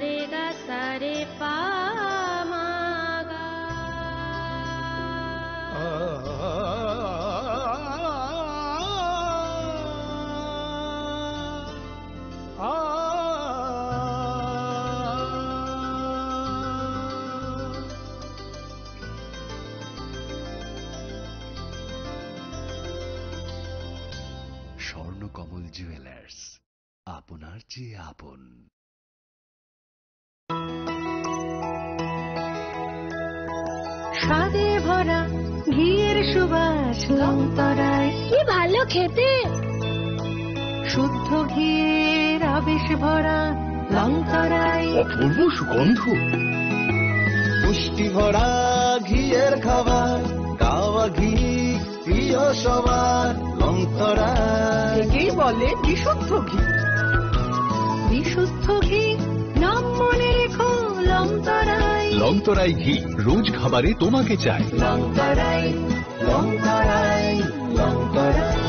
रे गा सा रे पा मा गा। স্বর্ণকমল জুয়েলার্স, আপনার চেয়ে আপন। স্বাদে ভরা ঘিয়ের সুবাস লংতরায়, কি ভালো খেতে। শুদ্ধ ঘিয়ের আবেশ ভরা লংতরায়, অপূর্ব সুগন্ধ। পুষ্টি ভরা ঘিয়ের খাবার, গাওয়া ঘি প্রিয় সবার লংতরায়। একেই বলে বিশুদ্ধ ঘি। বিশুদ্ধ ঘি নাম মনে রেখো লংতরায়। লংতরাই ঘি রোজ খাবারে তোমাকে চাই। লংতরাই, লংতরাই, লংতরাই।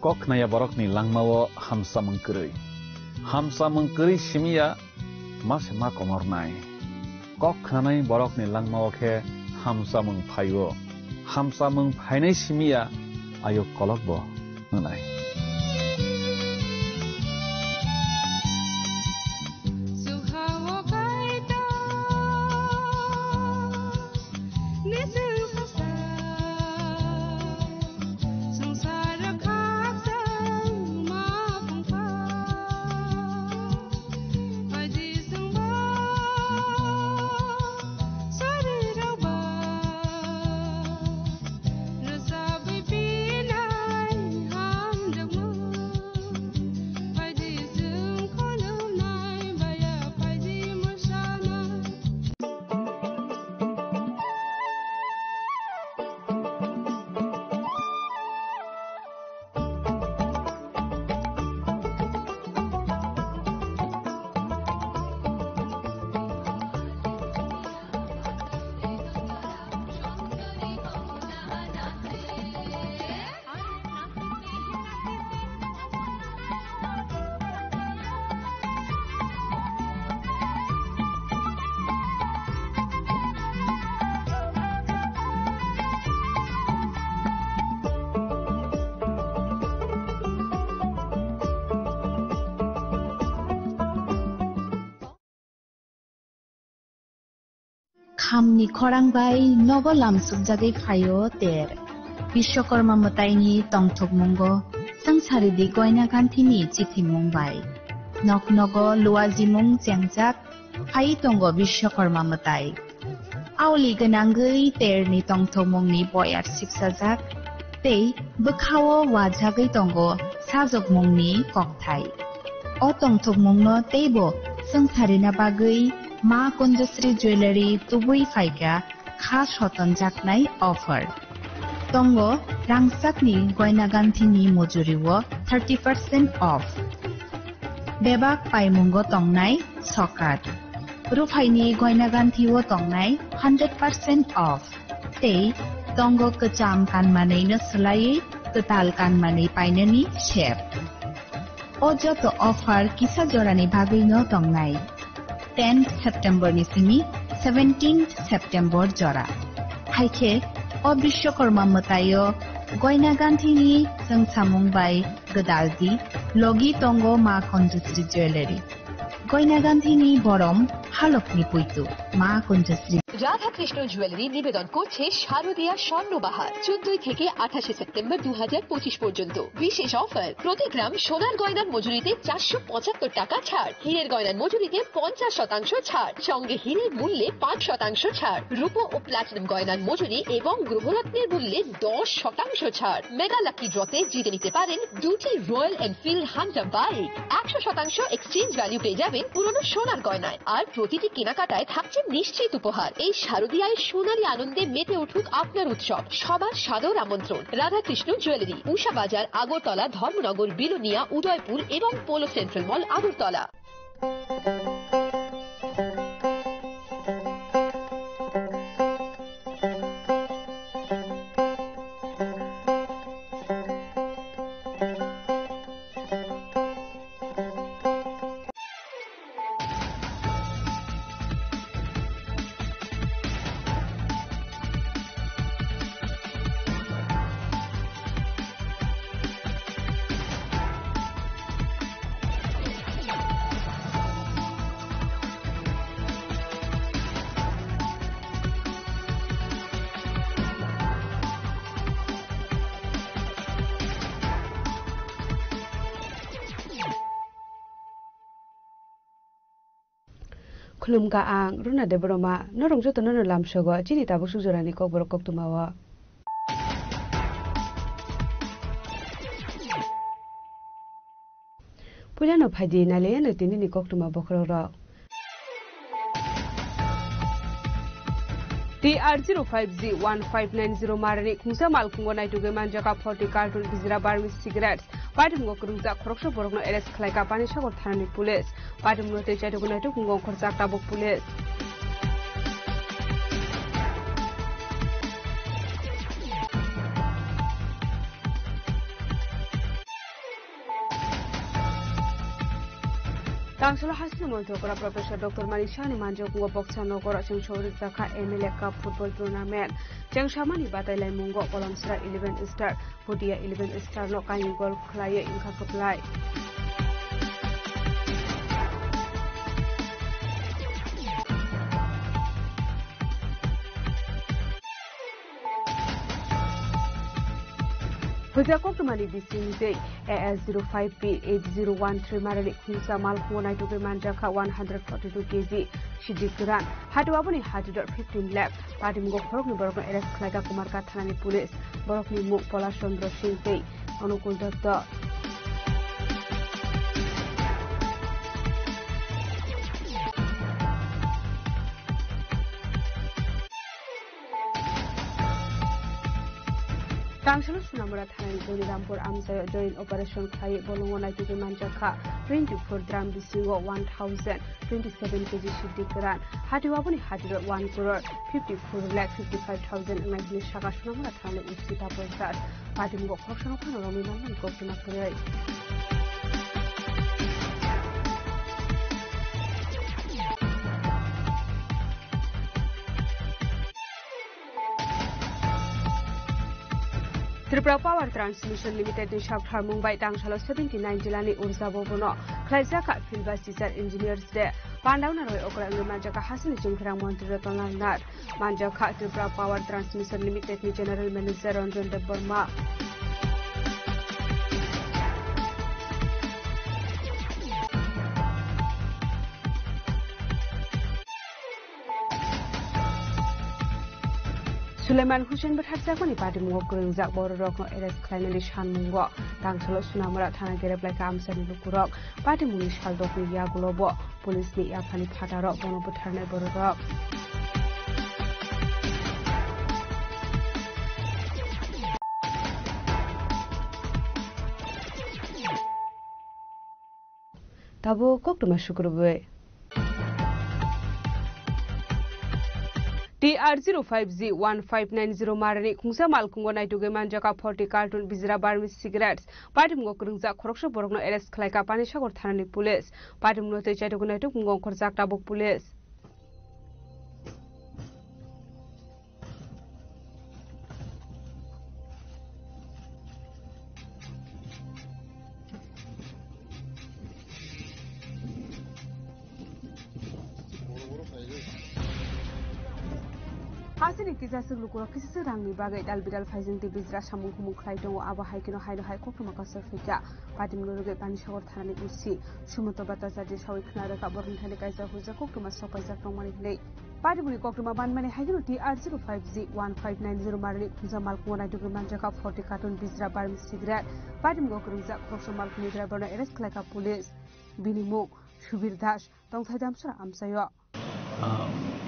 kok naya borok ni langmawo hamsa mengkeri simia mas ma komor nai kok khanai borok ni langmawo khe hamsa mengphainai simia ayo kolok bo nai. खामनि खरांबाय नबलाम सुबजागै फायो तेर विश्वकर्मा मताइनि तंथुगमुंगो संसारिदि गयना गान्थिनि चिथिमुंबाय नक नग लुवाजिमुं जेंजाक फाइ तंगो विश्वकर्मा मताइ आवलि गोनांगै तेरनि तंथुगमुंनि बयार सिबसाजाक ते बोखावो वाजागै तंगो साजगमुंनि ककथाइ अ तंथुगमुंनो तेबो संसारिना बागै मा कुंजश्री ज्वेलरी तुबुई फाइका खा शतन जाकनाय ऑफर तंगो रांसाकनि गयना गान्थिनि मजुरिवो 30% ऑफ बेबाक पाइमुंगो तंगनाय सकात रुफाइनि गयना गान्थिवो तंगनाय 100% ऑफ ते तंगो कचाम कानमानैनो सोलायै कताल कानमानै पाइननि शेप अजत ऑफर किसा जरानि भागैनो तंगनाय 10 सेप्टेम्बर निसिनि 17 सेप्टेम्बर जरा हाइखे अ विश्वकर्मा मतायो गयना गान्थिनि जोंसामुंबाय गदालदि लगी तंगो मा कुंजश्री ज्वेलरी गयना गान्थिनि बरम हालकनि पुइतु मा कुंजश्री রাধা কৃষ্ণ জুয়েলারি নিবেদন করছে শারদীয়া স্বর্ণবাহার 14 থেকে 28 সেপ্টেম্বর 2025 পর্যন্ত বিশেষ অফার প্রতি গ্রাম সোনার গয়নার মজুরিতে 475 টাকা ছাড় হীরের গয়নার মজুরিতে 50% ছাড় সঙ্গে হীরের মূল্যে 5% ছাড় রূপো ও প্লাটিনাম গয়নার মজুরি এবং গ্রহরত্নের মূল্যে 10% ছাড় মেগা লাকি ড্রতে জিতে নিতে পারেন দুটি royal Enfield Hunter bike 100% exchange value পেয়ে যাবেন পুরনো সোনার গয়নায় আর প্রতিটি কেনাকাটায় থাকছে নিশ্চিত উপহার এই শারদীয়ায় সোনালী আনন্দে মেতে উঠুক আপনার উৎসব সবার সাদর আমন্ত্রণ রাধাকৃষ্ণ জুয়েলারি উষা বাজার আগরতলা ধর্মনগর বিলোনিয়া উদয়পুর এবং পোলো সেন্ট্রাল মল Agartala khulumka ang runa de broma norong joto no lamsogo chini tabu sujorani kokbor koktumawa Pulano phadi nale no tinini koktuma bokroro TR05G1590 marani khungsa malkhungo naituge manjaka 40 carton bizra barmis cigarettes Patimgo kurungja khorokso borokno arrest khlaika pani sagor thanani police Patimgo te chaitugo naitu khungo khorsa tabok police Tangsalo Hasan Montokora Professor Dr. Manishani Manjokungo Boksanogora Chengshori Zaka MLA Cup Football Tournament Chengshamani Batailai Mungo Polonsra 11 Star Pudia 11 Star no Kayin Golf Klaye Inka Kuplai Hujakok tumani bisingde AS05P8013 marali khunsa malkhungo naituge manjaka 142 kg shidikuran hatuabuni hatidor 15 lakh patimgo khorokni borokno arrest khlaika kumarka thanani police borokni muk pola chandra singte anukul datta Tangsalo Sunamura Thanai Joni Rampur Amsayo joint operation khai bolongo naituge manjaka 24 dram bisingo 1000 27 kg shidikuran hatiwabuni hatidor 1 crore 54 lakh 55000 naitni shaka Sunamura Thanai usita poisar patimgo khorsono khano romi manman kokuna krai Tripura Power Transmission Limited ni Shafthar Mumbai Tangsalo 79 jilani urja bobono khlaijaka field vice teacher engineers de Pandauna roi okra manjaka Hasan Jingkhara Montri Ratanal Nath manjaka Tripura Power Transmission Limited ni General Manager Ranjan Debbarma Sulaiman Hussein Berhatsakoni Patimgo Kurungjak Borokno arrest khlainani sanmungo Tangsalo Sunamura Thana Gereplaika Amsani Lukurok Patimuni Shaldokni Yagulobo Police ni Yapani Phataro Bonoputharnai Borok Tabo koktuma shukurbe TR05G1590 marani khungsa malkhungo naituge manjaka 40 carton bizra barmis cigarettes patimgo kurungja khorokso borokno arrest khlaika pani sagor thanani police patimno te chaitugo naitu khungo khorjak tabok police Hasini kisasuk lukuro kisasuk rangni bagai dalbidal faizing di bizra samung humung khlaidong abo haikino haino hai koktuma kasar fika patim luruge pani sagor thanani usi sumoto bataza di sawi khnare ka born thani kaisa huja koktuma sopaisa tongmani nei patimuni koktuma banmani haikino TR05G1590 marani khuja malkungo naituge manjaka 40 carton bizra barmi cigarette patim gokurungja khokso malkuni driver na arrest khlaika police binimuk Shubir Das tongthai damsara amsayo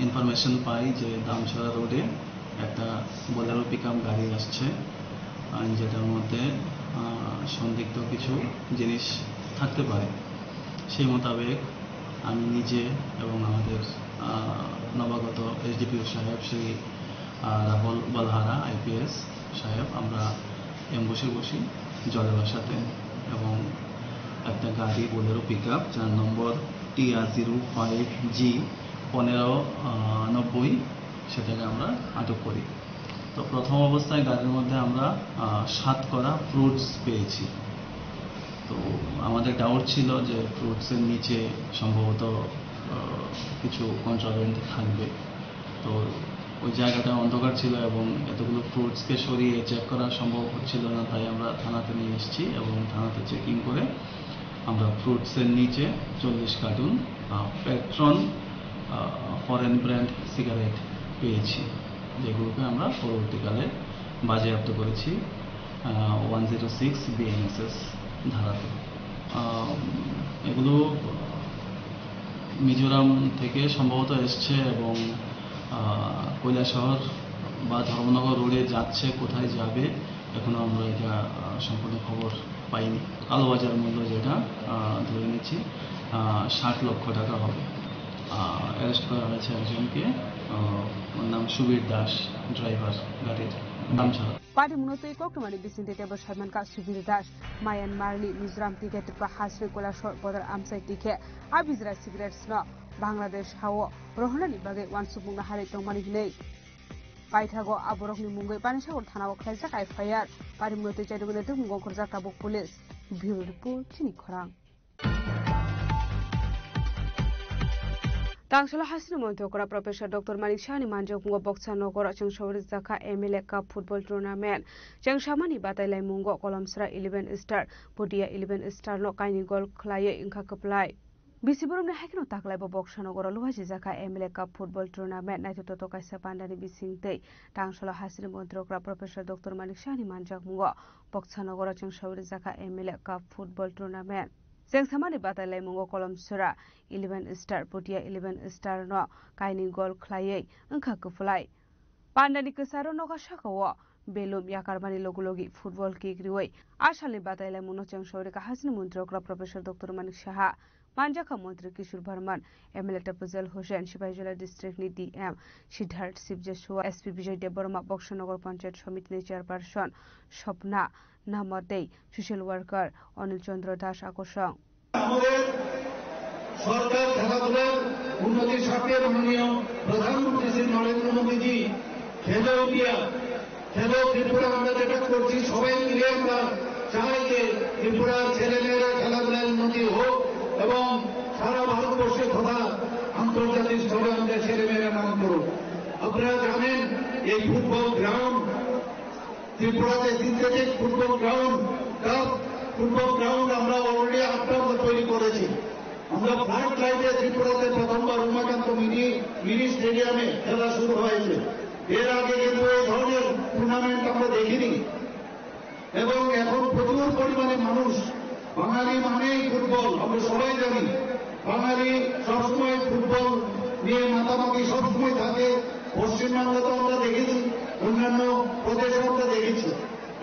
information পাই যে দামছড়া রোডে একটা Bolero pickup গাড়ি আসছে যেটার মধ্যে সন্দিগ্ধ কিছু জিনিস থাকতে পারে সেই মোতাবেক আমি নিজে এবং আমাদের নবাগত এসডিপিও সাহেব শ্রী রাহুল বলহারা আইপিএস সাহেব আমরা এমবসে বসি জলের সাথে এবং একটা গাড়ি বোলেরো পিকআপ যার নম্বর TR05G1590 সেটাকে আমরা আটক করি তো প্রথম অবস্থায় গাড়ির মধ্যে আমরা 7 করা ফ্রুটস পেয়েছি তো আমাদের ডাউট ছিল যে ফ্রুটসের নিচে সম্ভবত কিছু কন্ট্রাব্যান্ড থাকবে তো ওই জায়গাটা অন্ধকার ছিল এবং এতগুলো ফ্রুটসকে সরিয়ে চেক করা সম্ভব হচ্ছিল না তাই আমরা থানাতে নিয়ে এসেছি এবং থানাতে চেকিং করে আমরা ফ্রুটসের নিচে 40 cartoon patron foreign brand cigarette পেয়েছি, যেগুলোকে আমরা পরবর্তীকালে বাজেয়াপ্ত করেছি 106 BNSS ধারাতে। এগুলো মিজোরাম থেকে সম্ভবত এসছে এবং কৈলাসহর বা ধর্মনগর রোডে যাচ্ছে, কোথায় যাবে এখনো আমরা এটা সম্পূর্ণ খবর পাইনি। কালোবাজার মূল্য যেটা ধরে নিচ্ছি 60 লক্ষ টাকা হবে। অ্যারেস্ট করা হয়েছে একজনকে, ওর নাম সুবীর দাস, ড্রাইভার গাড়ির নাম ছাড়া। Padi munoto Koktumani Bisinte Tebo Salman Ka Subir Das, Myanmarni Mizoram Tiket Pa Hasri Kola Short Border Amsai Tike, Abizra Cigarettes No, Bangladesh Hawo, Rohanani Bage Wansubunga Hari Tomani Hnei. Paithago Aborokni Mungai Panishago Thanao Khaisa Kai Fire, Padi munoto Chadugule Mungo Korja Tabuk Police, Bureau Report Chini Khorang. Tangshala Hasini Montokora Professor Dr. Malik Shani Manjok Mungo Boksa Nogora Chengshori Zaka MLA Cup Football Tournament. Chengshamani Batailai Mungo Kolomsra 11 Star, Podia 11 Star no Kaini Gol Klaye Inka Kaplai. Bisiburum na Hakino Taklai Boksa Nogora Luhaji Zaka MLA Cup Football Tournament Naito Toto Kaisa Pandani Bisingte. Tangshala Hasini Montokora Professor Dr. Malik Shani Manjok Mungo Boksa Nogora Chengshori Zaka MLA Cup Football Tournament. Jengsamani Batailai Mungo Kolomsra 11 Star Potia 11 Star no Kaini Gol Klaye Inka Kuflai. Pandani Kusaro no Kashakawa Belum Yakarbani Logulogi Football Kick Riway. Ashali Batailai Muno Chengshori Hasini Montokora Professor Dr. Manik Shaha. Manjaka Montri Kishur Barman, MLA Tapuzal Hussain, Shibajula District Ni DM, Siddharth Sibjeshua, SP Vijay Deborma Bokshanogor Panchayat Samiti Chairperson, Shopna Namadei, Social Worker, Anil Chandra Das Akosang. সরকার খেলাধুলার উন্নতির স্বার্থে মাননীয় প্রধানমন্ত্রী শ্রী নরেন্দ্র মোদীজি খেলো India, খেলো ত্রিপুরা আমরা যেটা করছি সবাই মিলে আমরা চাই যে ত্রিপুরার ছেলেমেয়েরা খেলাধুলার উন্নতি হোক এবং সারা ভারতবর্ষে তথা আন্তর্জাতিক স্তরে আমাদের ছেলেমেয়েরা নাম করুক। আপনারা জানেন এই ফুটবল গ্রাউন্ড ত্রিপুরাতে সিনথেটিক ফুটবল গ্রাউন্ড আমরা অলরেডি 8টা তৈরি করেছি। আমরা ফ্লাড লাইটে ত্রিপুরাতে প্রথমবার উমাকান্ত মিনি স্টেডিয়ামে খেলা শুরু হয়েছে। এর আগে কিন্তু এই ধরনের টুর্নামেন্ট আমরা দেখিনি এবং এখন প্রচুর পরিমাণে মানুষ, বাঙালি মানেই ফুটবল, আমরা সবাই জানি বাঙালি সবসময় ফুটবল নিয়ে মাতামাতি সবসময় থাকে। পশ্চিমবাংলাতেও আমরা দেখেছি, অন্যান্য প্রদেশেও আমরা দেখেছি।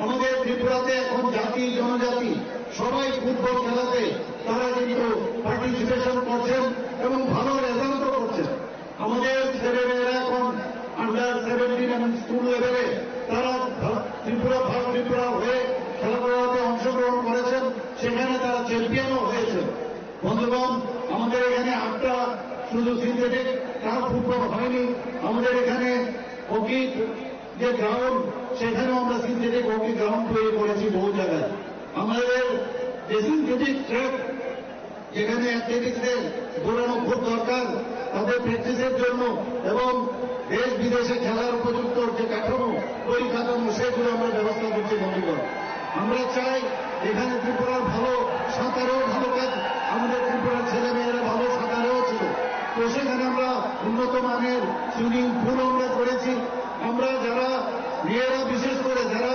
আমাদের ত্রিপুরাতে এখন জাতি জনজাতি সবাই ফুটবল খেলাতে তারা কিন্তু পার্টিসিপেশন করছেন এবং ভালো রেজাল্টও করছেন। আমাদের ছেলেমেয়েরা এখন আন্ডার-17 এবং স্কুল লেভেলে তারা ত্রিপুরা হয়ে খেলাধুলাতে অংশগ্রহণ করেছেন, সেখানে তারা চ্যাম্পিয়নও হয়েছেন। বন্ধুগণ, আমাদের এখানে 8টা শুধু সিনথেটিক টার্ফ ফুটবল হয়নি, আমাদের এখানে হকি যে গ্রাউন্ড সেখানেও আমরা সিনথেটিক হকি গ্রাউন্ড তৈরি করেছি বহু জায়গায়। আমাদের যে সিনথেটিক ট্র্যাক যেখানে অ্যাথলেটিক্সদের দৌড়ানো খুব দরকার তাদের প্র্যাকটিসের জন্য এবং দেশ বিদেশে খেলার উপযুক্ত যে কাঠামো পরিকাঠামো সেগুলো আমরা ব্যবস্থা করছি। বন্ধুগণ, আমরা চাই এখানে ত্রিপুরার ভালো সাঁতারেও ভালো কাজ, আমাদের ত্রিপুরার ছেলেমেয়েরা ভালো সাঁতারেও ছিল, তো সেখানে আমরা উন্নত মানের সুইমিং পুল আমরা করেছি। আমরা যারা মেয়েরা বিশেষ করে যারা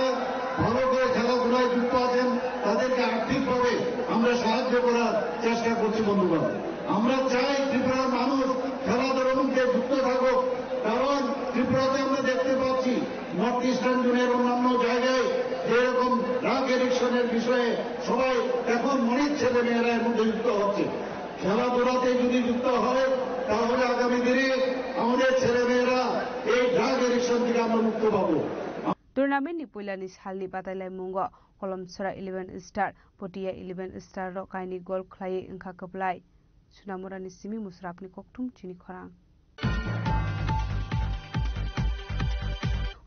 ভালো করে খেলাধুলায় যুক্ত আছেন তাদেরকে আর্থিকভাবে আমরা সাহায্য করার চেষ্টা করছি। বন্ধুগণ, আমরা চাই ত্রিপুরার মানুষ খেলাধুলার মধ্যে যুক্ত থাকুক, কারণ ত্রিপুরাতে আমরা দেখতে পাচ্ছি নর্থ ইস্টার্ন জোনের অন্যান্য জায়গায় যেরকম ড্রাগ এডিকশনের বিষয়ে সবাই এখন অনেক ছেলে মেয়েরা এর মধ্যে যুক্ত হচ্ছে। খেলাধুলাতে যদি যুক্ত হয় তাহলে আগামী দিনে আমাদের ছেলেমেয়েরা এই ড্রাগ এডিকশন থেকে আমরা মুক্ত পাবো। Tournament ni Puilani Salni Batailai Mungo, Kolomsra 11 Star, Potia 11 Star ro Kaini Gol Klaye Inka Kaplai. Sunamurani Simi Musrapni Koktum Chini Khorang.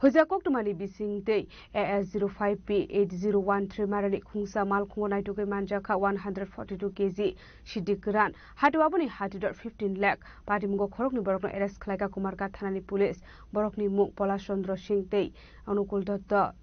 Hoja Koktumani Bising Day AS05P 8013 Marani Khungsa Mal Khungonai Tuke Manjaka 142 kg Shidikran Hatuabuni Hatidor 15 lakh Party Mungo Khorokni Borokno arrest Khlaika Kumarka Thanani Police Borokni Muk Pola Chandra Singh Day Anukul Datta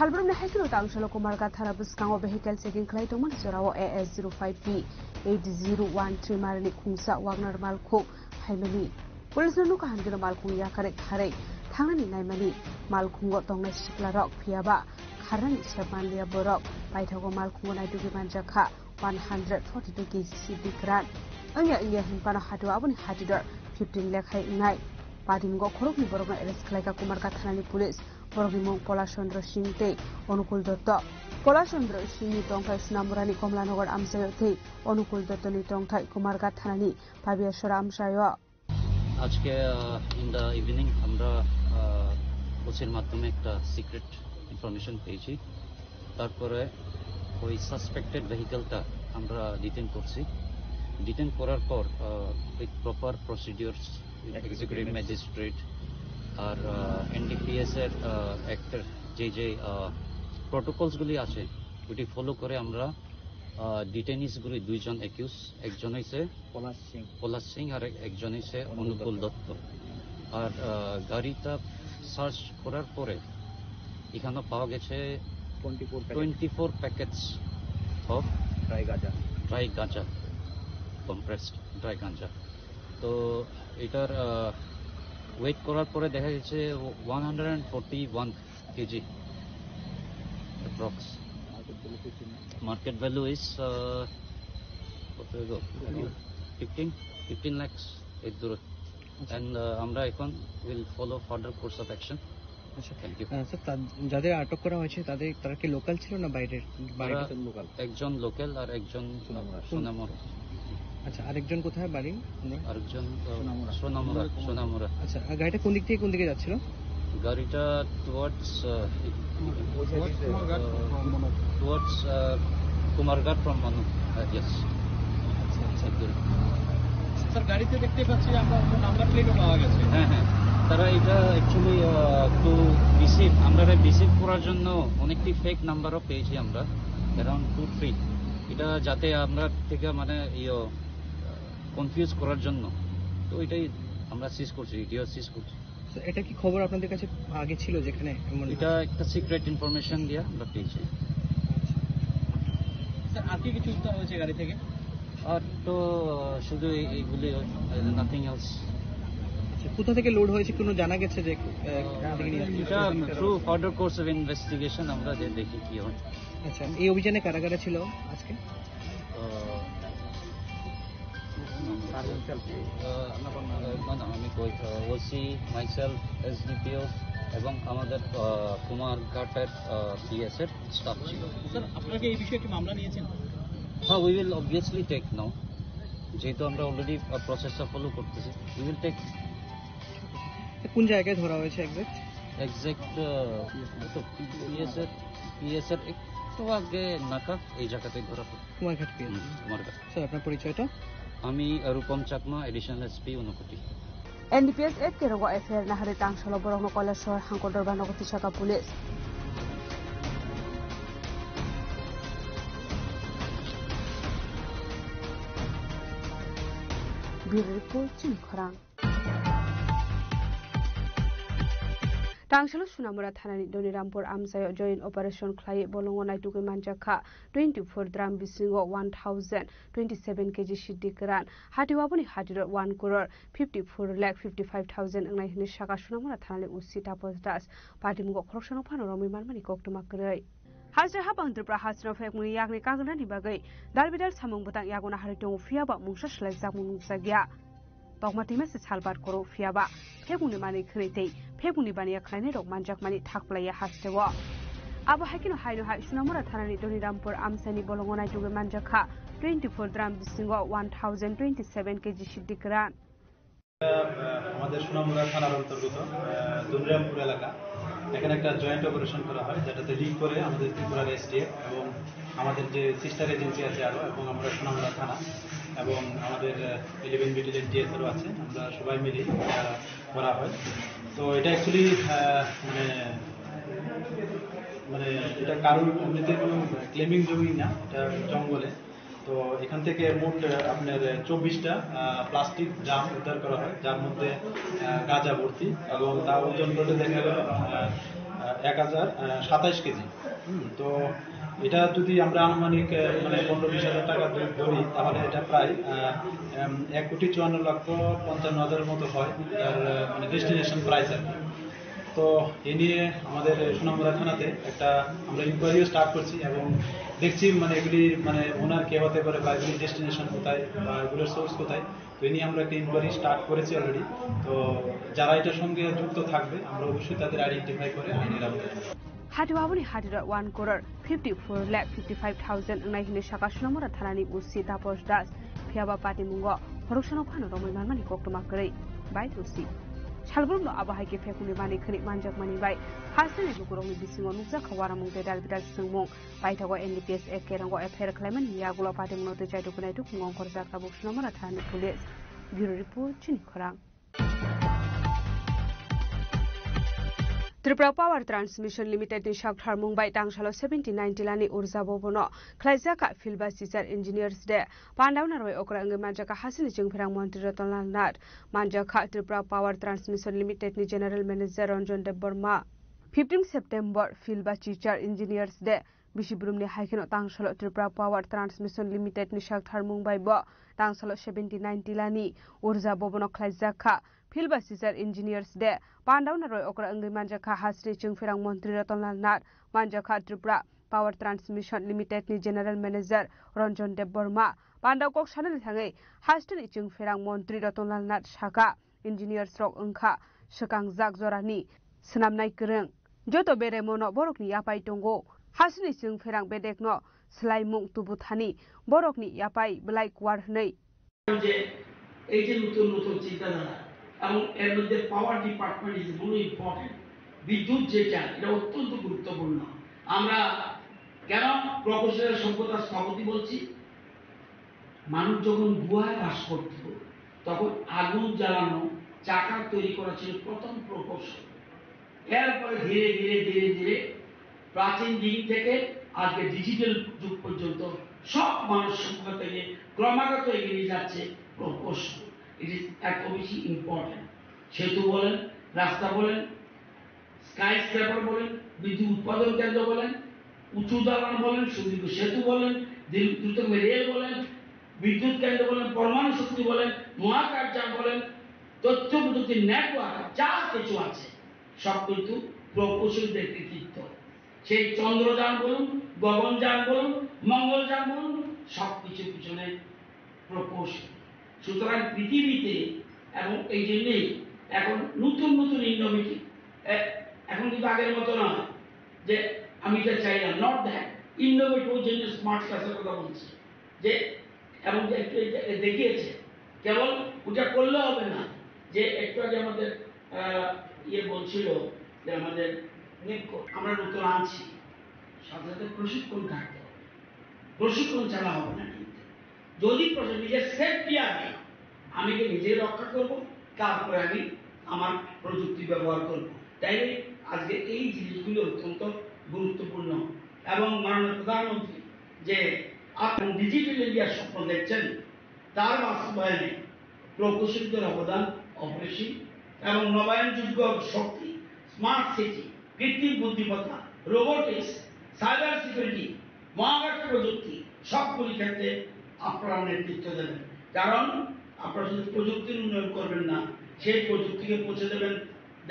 Salbrum Hekino Tangshalo Kumarga Tarabuskango vehicle taking Clayton Zero AS05B 8013 Marili Kungsa Wagner Malko Haimani. Police no Kahangino Malkung Yakarek Hare, Tangani Naimani, Malkungo Tonga Shiklarok, Piaba, Karan Shapandia Borok, Paitago Malkuna Dugimanjaka, 142 kg Grant. Anya Himpano Hatuabun Hatidor, 15 lakh night. Padimgo Korokni Boroma Eresklaka Kumarga Tanani Police. Borogimong Polashandra Shinte, Onukul Dotto. Polashandra Shini Tongkai Sunamurani Komlanogar Amsayote, Onukul Dottoni Tongkai Kumarga Tanani, Pabia Sharam Shayo. আজকে in the evening আমরা ওসির মাধ্যমে একটা secret information পেয়েছি তারপরে ওই suspected ভেহিকলটা আমরা detain করছি ডিটেন করার পর with proper procedures executive magistrate আর এনডিপিএস এর অ্যাক্টের যে প্রটোকলসগুলি আছে ওটি ফলো করে আমরা ডিটেনিসগুলি দুইজন অ্যাকিউজ একজন হইছে পলাশ সিং আর একজন হইছে অনুকূল দত্ত আর গাড়িটা সার্চ করার পরে এখানে পাওয়া গেছে 24 প্যাকেটস অফ ড্রাই গাঁজা কম্প্রেসড ড্রাই গাঁজা তো এটার ওয়েট করার পরে দেখা গেছে 141 KG approx market value is 15 lakhs and আমরা এখন will follow further course of action. Thank you. Sir যাদের আটক করা হয়েছে তারা কি লোকাল ছিল না বাইরের? লোকাল একজন লোকাল আর একজন সোনামুড়া। আচ্ছা আরেকজন কোথায় বাড়ি? আরেকজন সোনামুড়া। আচ্ছা গাড়িটা কোন দিক থেকে কোন দিকে যাচ্ছিল? গাড়িটা towards Kumarghat from Manu. Yes. Sir গাড়িতে দেখতে পাচ্ছি আমরা নাম্বার প্লেটও পাওয়া গেছে। হ্যাঁ তারা এটা অ্যাকচুয়ালি টু রিসিভ করার জন্য অনেকটি ফেক নাম্বারও পেয়েছি আমরা অ্যারাউন্ড 2-3 এটা যাতে আমরা থেকে মানে কনফিউজ করার জন্য তো এটাই আমরা সিজ করছি এটা কি খবর আপনাদের কাছে আগে ছিল যেখানে এটা একটা সিক্রেট ইনফরমেশন দিয়ে আমরা পেয়েছি স্যার আর কি কিছু উদ্ধার হয়েছে গাড়ি থেকে আর তো শুধু এইগুলি নাথিং এলস কোথা থেকে লোড হয়েছে কোনো জানা গেছে যে এটা through further course of investigation আমরা দেখি কি হয় আচ্ছা এই অভিযানে কারা কারা ছিল আজকে আমি ওসি মাইসেলফ এসডিপিও এবং আমাদের কুমারঘাটের পিএস এর স্টাফ ছিল স্যার আপনারা কি এই বিষয়ে কি মামলা নিয়েছেন হ্যাঁ উই উইল অবভিয়াসলি টেক নাও যেহেতু আমরা অলরেডি প্রসেসটা ফলো করতেছি উই উইল টেক কোন জায়গায় ধরা হয়েছে এক্সাক্ট তো পিএস এর একটু আগে নাকা এই জায়গাতেই ধরা পড়ে কুমারঘাট স্যার আপনার পরিচয়টা আমি রূপম চাকমা এডিশনাল এসপি অনুকুটি এনডিপিএস এর কেরগো এফআইআর নাহারে তাংশালো বরং কলেশ্বর হাঙ্কর বানগতি শাখা পুলিশ ব্যুরো রিপোর্ট চিনখরাং Tangshalo Sunamura Thanani Donirampur Amsayo joint operation Klai Bolongo Naituki Manjaka 24 dram bisingo 1027 kg shidikran Hatiwabuni Hatiro 1 crore 54,55,000 Ngai Shaka Sunamura Thanali Usita Postas Patimgo Krokshano Panorami Manmani Koktumakrai Hazra Habang Dra Hasra Fekuni Yagni Kagani Bagai Dalbidal Samung Butang Yaguna Harito Fiaba Mushash Lazamun Sagia Dogmati message halbar koro fiaba pheguni mani khreitei pheguni bani khlaine rok manjak mani thakplaya hastewa abo hakino haino hai sunamura thanani Donirampur Amsani bolongonai tuge manjakha 24 dram bisingo 1027 kg shidikran আমাদের সুনামুড়া থানার অন্তর্গত দনিরামপুর এলাকা এখানে একটা joint operation করা হয় যেটাতে lead করে আমাদের ত্রিপুরার এসটিএফ এবং আমাদের যে সিস্টার এজেন্সি আছে আরো এবং আমরা সুনামুড়া থানা এবং আমাদের 11 ব্যাটালিয়ন টিএসআরও আছে আমরা সবাই মিলে করা হয় তো এটা অ্যাকচুয়ালি মানে এটা কারোর এমনিতে কোনো ক্লেমিং জমি না এটা জঙ্গলে তো এখান থেকে মোট আপনার 24টা প্লাস্টিক জাম উদ্ধার করা হয় যার মধ্যে গাঁজা ভর্তি এবং তা ওজন করে দেখা গেল 1027 কেজি। তো এটা যদি আমরা আনুমানিক মানে 15-20 হাজার টাকা ধরি তাহলে এটা প্রায় 1,54,50,000 মতো হয় তার মানে ডেস্টিনেশন প্রাইস আর কি। তো এ নিয়ে আমাদের সুনামুড়া থানাতে একটা আমরা ইনকোয়ারিও স্টার্ট করছি এবং দেখছি মানে এগুলি মানে ওনার কে হতে পারে বা এগুলির ডেস্টিনেশন কোথায় বা এগুলোর সোর্স কোথায়। তো এ নিয়ে আমরা একটা ইনকোয়ারি স্টার্ট করেছি অলরেডি। তো যারা এটার সঙ্গে যুক্ত থাকবে আমরা অবশ্যই তাদের আইডেন্টিফাই করে আইনের আওতায়। হাটিবাবুনি হাটিরা 1,54,55,000 নাইহিনি শাখা সুনামুরা থানানি উসি তাপস দাস ফিয়াবা পাটি মুঙ্গ হরকসানো ফানো রमै মানমানি কক্তমা কरै बाय उसी सालबुरनो आबाहायके फेकुनि मानि खनि मानजाक मानि बाय हासनि गुगुरंनि बिसिङाव नुजा खवारा मुंगे दालबिदाल सुंमुं बायथागो एनडीपीएस एके रंगो एफआईआर खालामन यागुला पाटे मुनोते जायदो कुनायदो खुंगं खरजाका बुक्सनमरा थानि पुलिस ब्यूरो रिपोर्ट चिनि खरां त्रिपुरा पावर ट्रांसमिशन लिमिटेड नि शाखथार मुंबाई तांगसालो 79 टिलानि उर्जा बबनो खलाइजाका फिल्बा सिसार इंजिनियर्स डे पांडावना रय ओकरा अंगे मानजाका हासिनि जोंफेरां मंत्री रतनलाल नाथ मानजाका त्रिपुरा पावर ट्रांसमिशन लिमिटेड नि general manager Ranjan Debbarma 15 September फिल्बा सिसार इंजिनियर्स डे बिसिब्रुमनि हाइकेनो तांगसालो त्रिपुरा पावर ट्रांसमिशन लिमिटेड नि शाखथार मुंबाई ब तांगसालो 79 टिलानि उर्जा बबनो खलाइजाका फिल्बा सिसार इंजिनियर्स डे पांडावना रय ओकरा अंगे मानजाका हासरि जोंफेरां मंत्री रतनलाल नाथ मानजाका त्रिपुरा पावर ट्रांसमिशन लिमिटेड नि जनरल मैनेजर रंजन देबबर्मा पांडाव कक साननि थाङै हासनि जोंफेरां मंत्री रतनलाल नाथ शाखा इंजिनियर्स रक ओंखा सकांजाक जरानि सनामनाय गोरों जतो बेरे मनो बरकनि यापाय दंगो हासनि जोंफेरां बेदेकनो स्लाइमुं तुबुथानि बरकनि यापाय बलाय कुवार हनै যে এই যে নতুন নতুন চিন্তাধারা এবং এর মধ্যে পাওয়ার ডিপার্টমেন্ট ইজ ভেরি ইম্পর্টেন্ট বিদ্যুৎ যেটা এটা অত্যন্ত গুরুত্বপূর্ণ আমরা কেন প্রকৌশলের সভ্যতা স্থপতি বলছি মানুষ যখন গুহায় বাস করত তখন আগুন জ্বালানো চাকা তৈরি করা ছিল প্রথম প্রকৌশল এরপরে ধীরে ধীরে ধীরে ধীরে প্রাচীন দিন থেকে আজকে ডিজিটাল যুগ পর্যন্ত সব মানুষ সভ্যতা থেকে ক্রমাগত এগিয়ে যাচ্ছে প্রকৌশল It is এত বেশি ইম্পর্টেন্ট সেতু বলেন রাস্তা বলেন স্কাই স্ক্র্যাপার বলেন বিদ্যুৎ উৎপাদন কেন্দ্র বলেন উঁচু দালান বলেন সুদীর্ঘ সেতু বলেন দ্রুতগামী রেল বলেন বিদ্যুৎ কেন্দ্র বলেন পরমাণু শক্তি বলেন মহাকাশযান বলেন তথ্য প্রযুক্তি নেটওয়ার্ক যা কিছু আছে সব কিন্তু প্রকৌশলীদের কৃতিত্ব সেই চন্দ্রযান বলুন গগনযান বলুন মঙ্গলযান বলুন সবকিছু পিছনে প্রকৌশল সুতরাং পৃথিবীতে এবং এই জন্যই এখন নতুন নতুন ইনোভেটিভ এখন কিন্তু আগের মতো নয় যে আমি এটা চাইলাম নট দ্যাট ইনোভেটিভ জন্য স্মার্ট ক্লাসের কথা বলছি যে এবং একটু দেখিয়েছে কেবল ওটা করলে হবে না যে একটু আগে আমাদের ইয়ে বলছিল যে আমাদের আমরা নতুন আনছি সাথে সাথে প্রশিক্ষণ থাকতে হবে প্রশিক্ষণ ছাড়া হবে না যদি নিজের সেফটি আগে আমি নিজে রক্ষা করব তারপরে আমি আমার প্রযুক্তি ব্যবহার করব তাই আজকে এই জিনিসগুলো অত্যন্ত গুরুত্বপূর্ণ এবং মাননীয় প্রধানমন্ত্রী যে আপনি ডিজিটাল ইন্ডিয়ার স্বপ্ন দেখছেন তার বাস্তবায়নে প্রকৌশলীদের অবদান অপরিসীম এবং নবায়নযোগ্য শক্তি স্মার্ট সিটি কৃত্রিম বুদ্ধিমত্তা রোবোটিক্স সাইবার সিকিউরিটি মহাকাশ প্রযুক্তি সবগুলি ক্ষেত্রে আপনারা নেতৃত্ব দেবেন কারণ আপনারা শুধু প্রযুক্তির উন্নয়ন করবেন না সেই প্রযুক্তিকে পৌঁছে দেবেন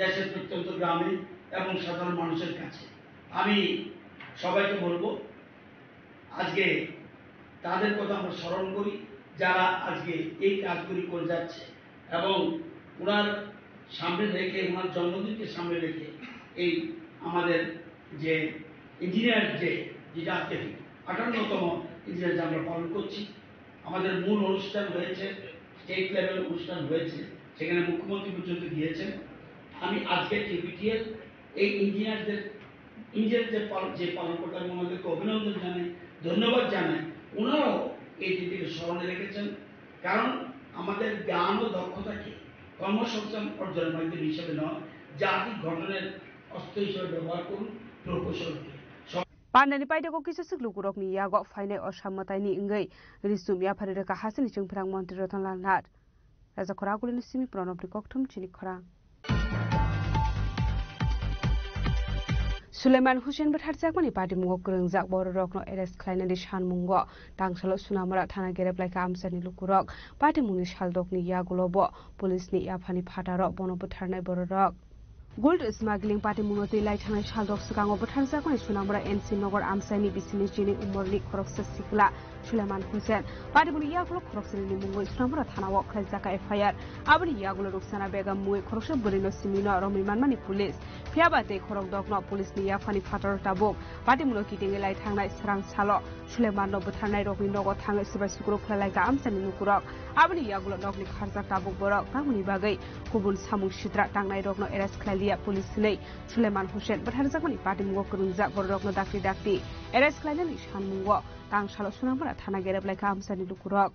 দেশের প্রত্যন্ত গ্রামে এবং সাধারণ মানুষের কাছে আমি সবাইকে বলবো আজকে তাদের কথা আমরা স্মরণ করি যারা আজকে এই কাজগুলি করে যাচ্ছে এবং ওনার সামনে রেখে ওনার জন্মদিনকে সামনে রেখে এই আমাদের যে ইঞ্জিনিয়ার ডে যেটা আজকে 58তম ইঞ্জিনিয়ার ডে আমরা পালন করছি আমাদের মূল অনুষ্ঠান হয়েছে স্টেট লেভেল অনুষ্ঠান হয়েছে সেখানে মুখ্যমন্ত্রী পর্যন্ত গিয়েছেন আমি আজকে টিবিটিএল এই ইঞ্জিনিয়ারদের যে পালন করতে আমি ওনাদেরকে অভিনন্দন জানাই ধন্যবাদ জানাই ওনারাও এই দিদিকে স্মরণে রেখেছেন কারণ আমাদের জ্ঞান ও দক্ষতাকে কর্মসংস্থান অর্জনের মাধ্যম হিসেবে নয় জাতিক গঠনের অস্ত্র হিসেবে ব্যবহার করুন প্রকৌশলকে Pandani paidako kisa siklugurokni yago fainai osamataini ingei risum yafarireka hasini chungphirang mantri Rotnlal Nath Raja Khoragulini simi pranobni kokthum chini khorang Suleiman Hussein Batharjakmani party mungo kurungjak boro rokno arrest khlainani sanmungo tangsalo Sunamura thana gereplaika amsani lukurok party mungni saldokni yagulobo police ni yafani phataro bono butharnai boro rok Gold smuggling party munoti lai thanai saldok sukango Batharjakmani Sunamura NC Nogor amsani bisini jini umorni khoroksa sikla Suleiman Hussein party muni yagulo khoroksani ni mungo Sunamura thanawo khlaijaka FIR abani yagulo ruksana begam mui khoroksa burino simino romi manmani police Fiabate khorok dokno police ni yafani phataro tabuk party muno kitinge lai thangnai srang salo Suleiman no butharnai rokni nogo thangai sibai sukro khlalaika amsani nukurok abani yagulo nokni kharjak tabuk borok tamuni bagai kubun samung sitra tangnai rokno arrest khlailia police nei Suleiman Hussein Batharjakmani party mungo kurungjak borokno dakti arrest khlainani sanmungo tangsalo Sunamura thana gereplaika amsani nukurok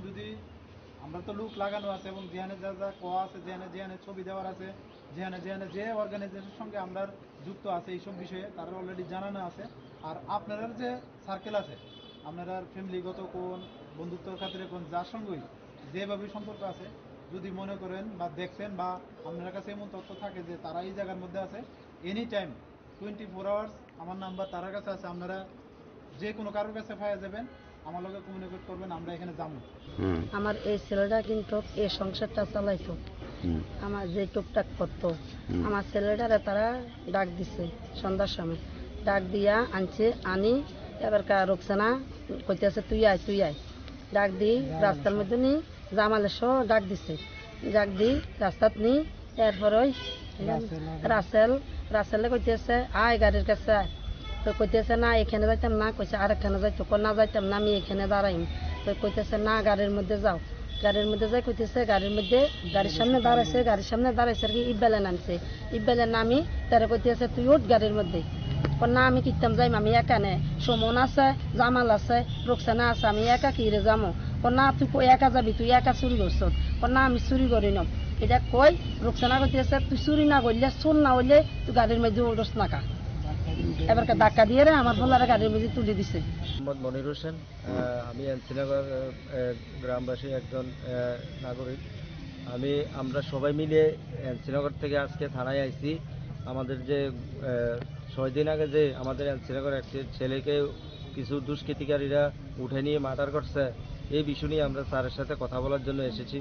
যদি আমরা তো look লাগানো আছে এবং যেখানে যা যা কোয়া আছে যেখানে ছবি দেওয়ার আছে যেখানে যে অর্গানাইজেশনের সঙ্গে আমরা যুক্ত আছে এইসব বিষয়ে তারা অলরেডি জানানো আছে আর আপনাদের যে সার্কেল আছে আপনারা ফ্যামিলিগত কোন বন্ধুত্বর খাতিরে কোন যার সঙ্গেই যেভাবে সম্পর্ক আছে যদি মনে করেন বা দেখছেন বা আপনার কাছে এমন তথ্য থাকে যে তারা এই জায়গার মধ্যে আছে এনি টাইম 24 আওয়ার্স আমার নাম্বার তার কাছে আছে আপনারা যে কোনো কারোর কাছে পাওয়া যাবেন আমার লগে কমিউনিকেট করবেন আমরা এখানে যাবো আমার এই ছেলেটা কিন্তু এই সংসারটা চালাইতো আমার যে টুকটাক করতো আমার ছেলেটারে তারা ডাক দিছে সন্ধ্যার সময় ডাক দিয়া আনছে আনি এবারকার রোকসানা কইতেছে তুই আয় ডাক দি রাস্তার মধ্যে নি জামালের সহ ডাক দিছে ডাক দি রাস্তাত নি এরপর ওই রাসেলে কইতেছে আয় গাড়ির কাছে আয় তো কইতেছে না এখানে যাইতাম না কইছে আরেকখানে যাইতো না যাইতাম না আমি এখানে দাঁড়াইম তো কইতেছে না গাড়ির মধ্যে যাও গাড়ির মধ্যে যাই কইতেছে গাড়ির সামনে দাঁড়াইছে আর কি ইব্বালে নামছে ইব্বালে নামি তারা কইতেছে তুই উঠ গাড়ির মধ্যে না আমি কিতাম যাইম আমি একানে সুমন আছে জামাল আছে রোকসানা আছে আমি একা কিরে যামো না তুই একা যাবি তুই একা চুরি করছ না আমি চুরি করি না এটা কই রোকসানা কইতেছে তুই চুরি না করলে চোর না হইলে তুই গাড়ির মধ্যে উঠোস না কা এবার ধাক্কা দিয়ে আমার বলারে গাড়ির মধ্যে তুলে দিছে মোহাম্মদ মনির হোসেন আমি এনসিনগর গ্রামবাসী একজন নাগরিক আমরা সবাই মিলে এনসিনগর থেকে আজকে থানায় আইছি আমাদের যে 6 দিন আগে যে আমাদের এনসিনগর একটি ছেলেকে কিছু দুষ্কৃতিকারীরা উঠে নিয়ে মার্ডার করছে এই বিষয় নিয়ে আমরা স্যারের সাথে কথা বলার জন্য এসেছি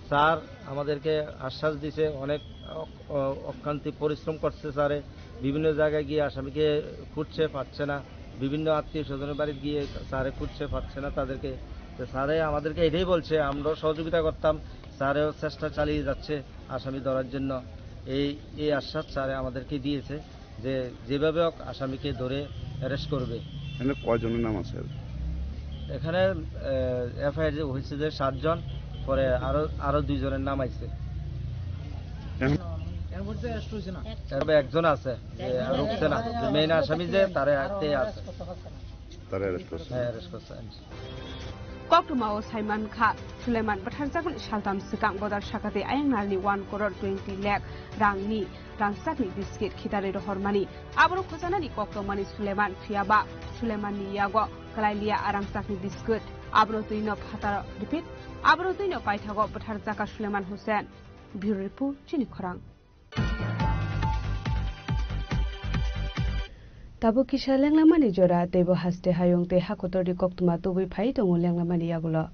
স্যার আমাদেরকে আশ্বাস দিয়েছে অনেক অক্লান্তি পরিশ্রম করছে স্যারে বিভিন্ন জায়গায় গিয়ে আসামিকে খুঁজছে পাচ্ছে না বিভিন্ন আত্মীয় স্বজনের বাড়ি গিয়ে স্যারে খুঁজছে পাচ্ছে না তাদেরকে স্যারে আমাদেরকে এটাই বলছে আমরাও সহযোগিতা করতাম স্যারেও চেষ্টা চালিয়ে যাচ্ছে আসামি ধরার জন্য এই আশ্বাস স্যারে আমাদেরকে দিয়েছে যে যেভাবে হোক আসামিকে ধরে অ্যারেস্ট করবে এখানে কয়জনের নাম আছে এখানে এফআইআর হয়েছে যে 7 জন পরে আরো 2 জনের নাম আইছে একজন আছে রুকসানা মেইন আসামি যে তারে আছে অ্যারেস্ট করছে Koktumao Saiman Kha Suleiman Batharjakmani Saltam Sikang Bodar Sakate Ayangnarni 1 crore 20 lakh rangni rangsakni biskit khitare hormani abro khojanani Koktumani Suleiman Fiaba Suleimani Yago Kalailia arangsakni biskit abro tuino phatar repeat abro tuino paithago Batharjaka Suleiman Hussein Bureau Report Chini Khorang Tabo kisha lenglamani jora tebo haste hayong te hakotori koktuma tobui phai tongo lenglamani yagulo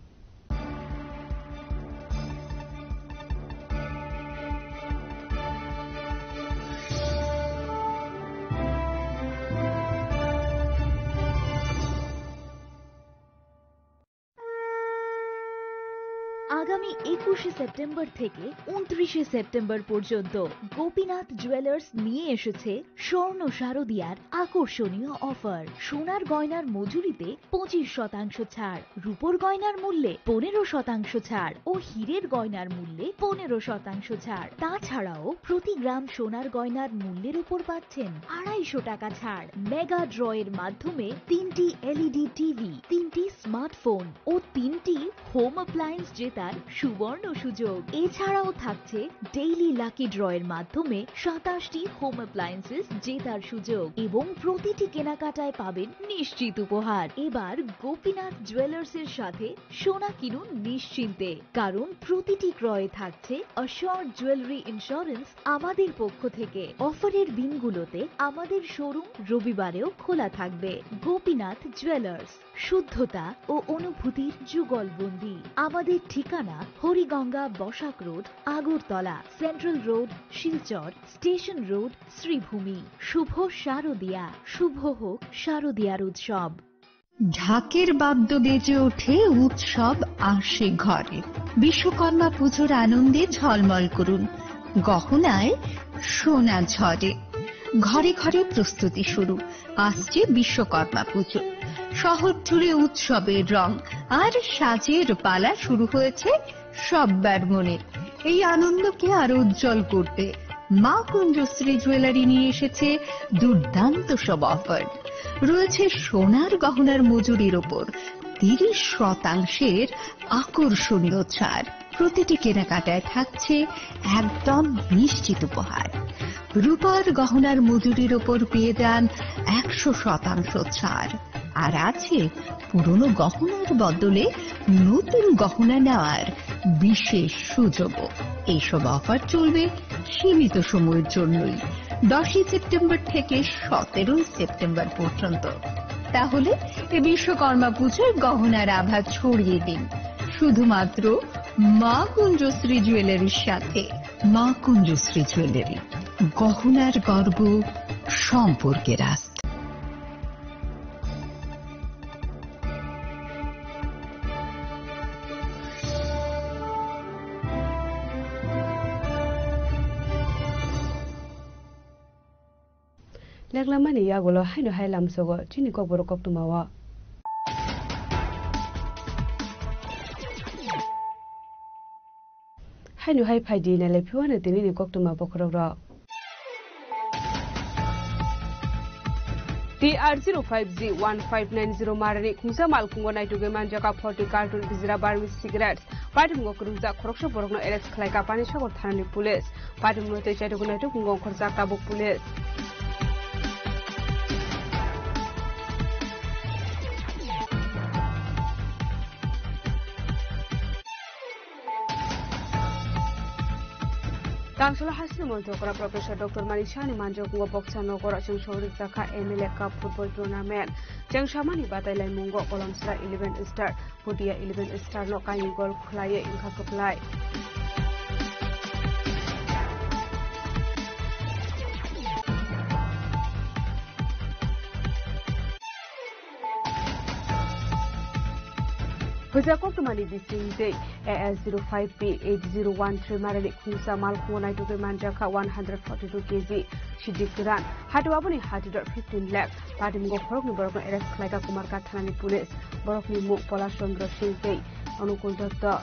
আগামী 21শে September থেকে 29শে September পর্যন্ত Gopinath jewellers নিয়ে এসেছে স্বর্ণ শারদিয়ার আকর্ষণীয় offer সোনার গয়নার মজুরিতে 25% ছাড় রূপোর গয়নার মূল্যে 15% ছাড় ও হীরের গয়নার মূল্যে 15% ছাড় তাছাড়াও প্রতি গ্রাম সোনার গয়নার মূল্যের উপর পাচ্ছেন 250 টাকা ছাড় মেগা ড্রয়ের মাধ্যমে 3টি এলইডি টিভি 3টি স্মার্টফোন ও 3টি হোম অ্যাপ্লায়েন্স জেতার সুবর্ণ সুযোগ। এছাড়াও থাকছে ডেইলি লাকি ড্রয়ের মাধ্যমে 27টি হোম অ্যাপ্লায়েন্সেস জেতার সুযোগ এবং প্রতিটি কেনাকাটায় পাবেন নিশ্চিত উপহার। এবার গোপীনাথ জুয়েলার্সের সাথে সোনা কিনুন নিশ্চিন্তে, কারণ প্রতিটি ক্রয়ে থাকছে অ্যাশিওরড জুয়েলারি ইন্স্যুরেন্স আমাদের পক্ষ থেকে। অফারের দিনগুলোতে আমাদের শোরুম রবিবারেও খোলা থাকবে। গোপীনাথ জুয়েলার্স, শুদ্ধতা ও অনুভূতির যুগলবন্দি। আমাদের ঠিকানা Hariganga Basak road, Agartala, central road, Silchar, station road, Sribhumi. শুভ শারদিয়া, শুভ হোক শারদিয়ার উৎসব। ঢাকের বাদ্য বেজে ওঠে, উৎসব আসে ঘরে। বিশ্বকর্মা পুজোর আনন্দে ঝলমল করুন, গহনায় সোনা ঝরে। ঘরে ঘরে প্রস্তুতি শুরু, আসছে বিশ্বকর্মা পুজো। শহর জুড়ে উৎসবের রং আর সাজের পালা শুরু হয়েছে সব্বার মনে। এই আনন্দকে আরো উজ্জ্বল করতে মা কুঞ্জশ্রী জুয়েলারি নিয়ে এসেছে দুর্দান্ত সব অফার। রয়েছে সোনার গহনার মজুরির ওপর 30% আকর্ষণীয় ছাড়। প্রতিটি কেনাকাটায় থাকছে একদম নিশ্চিত উপহার। রূপার গহনার মজুরির ওপর পেয়ে যান 100% ছাড়। আর আছে পুরনো গহনার বদলে নতুন গহনা নেওয়ার বিশেষ সুযোগও। এইসব অফার চলবে সীমিত সময়ের জন্যই, 10 সেপ্টেম্বর থেকে 17 সেপ্টেম্বর পর্যন্ত। তাহলে এই বিশ্বকর্মা পুজোর গহনার আভা ছড়িয়ে দিন শুধুমাত্র মা কুঞ্জশ্রী জুয়েলারির সাথে। মা কুঞ্জশ্রী জুয়েলারি, গহনার গর্ব, সম্পর্কের আস্থা। লেগলামানি ইয়াগুলো হাইনো হাইলাম সগো চিনি কবর কপ্তুমাওয়া হাইনো হাই ফাইদি নালে ফিওয়ানে দিনি কপ্তুমা বখররা TR05G1590 marani khungsa malkungo naituge manjaka 40 carton bizra barmi cigarettes patimgo kurungja khorokso borokno arrest khlaika pani sagor thanani police patimno te chaitugo naitu kungo khorja tabuk police Tangsala Hasni Montokora Professor Dr. Marishani Manjokungo Boksanogor Chengshori Zaka MLA Cup Football Tournament Chengshamani Batailai Mungo Kolomsra 11 Star Pudia 11 Star no Kaini Gol Khlaye Inka Koplai Hujakok Mani Bising Day AS05P8013 Marani Khungsa Malkungo Naituge Manjaka 142 kg Shidikiran Hatuabuni Hatidor 15 lakh Patimgo Horokni Borokno arrest Khlaika Kumarka Thanani Police Borokni Muk Pola Chandra Singh Day Anukul Datta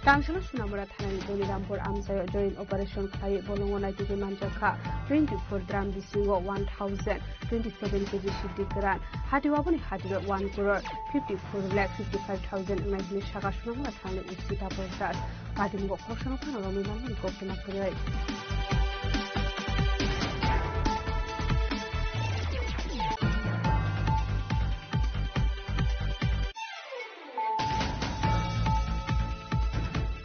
Tangsala Sunamura Thanani Dolirampur Amsayo joint operation Khai Bolongo Naituge Manjaka 24 gram bisingo 1000 27 kg Shidikiran Hatiwabuni Hatidor 1 crore 54 lakh 55,000 Imagine Shaka Sunamura Thanani Usita Process Patimgo Koshano Panomi Mani Kopina Kurai